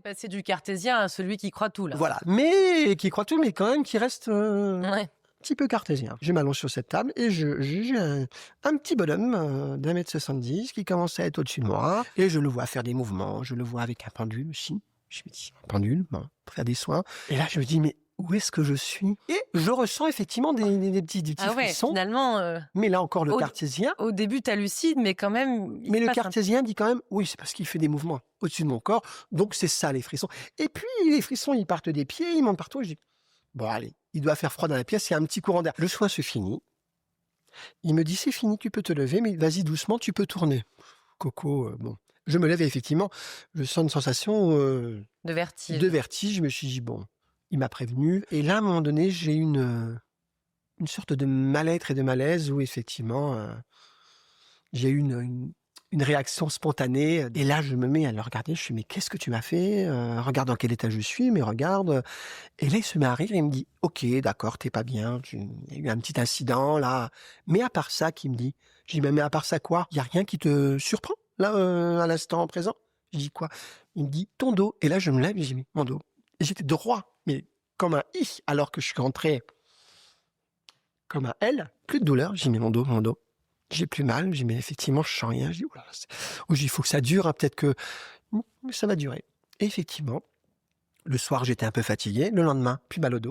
passé du cartésien à celui qui croit tout, là. Voilà, mais qui croit tout, mais quand même qui reste Ouais. petit peu cartésien. Je m'allonge sur cette table et j'ai un petit bonhomme d'1,70 m qui commence à être au-dessus de moi et je le vois faire des mouvements, je le vois avec un pendule aussi. Je me dis, un pendule, bon, pour faire des soins. Et là, je me dis, mais où est-ce que je suis? Et je ressens effectivement des petits Ah ouais, frissons. finalement, Mais là encore, le cartésien. au début, t'hallucines, mais quand même... Mais le cartésien dit quand même, oui, c'est parce qu'il fait des mouvements au-dessus de mon corps, donc c'est ça les frissons. Et puis les frissons, ils partent des pieds, ils montent partout. Et je dis, bon allez, il doit faire froid dans la pièce, il y a un petit courant d'air. Le soin se finit. Il me dit, c'est fini, tu peux te lever, mais vas-y doucement, tu peux tourner. Coco, bon. Je me lève et effectivement, je sens une sensation de vertige. de vertige. Je me suis dit, bon, il m'a prévenu. Et là, à un moment donné, j'ai une sorte de mal-être et de malaise où effectivement, j'ai eu une réaction spontanée. Et là, je me mets à le regarder. Je suis, mais qu'est-ce que tu m'as fait? Regarde dans quel état je suis, mais regarde. Et là, il se met à rire et il me dit, ok, d'accord, t'es pas bien. Il y a eu un petit incident là. Mais à part ça, qu'il me dit, je dis, mais à part ça quoi? Il y a rien qui te surprend là à l'instant présent? Je dis quoi? Il me dit, ton dos. Et là, je me lève et j'ai mis mon dos. Et j'étais droit, mais comme un I, alors que je suis rentré comme un L. Plus de douleur. J'ai mis mon dos, mon dos. J'ai plus mal, j'ai mais effectivement, je sens rien. Je dis, oh là là, il faut que ça dure, hein, peut-être que ça va durer. Et effectivement, le soir, j'étais un peu fatigué. Le lendemain, plus mal au dos.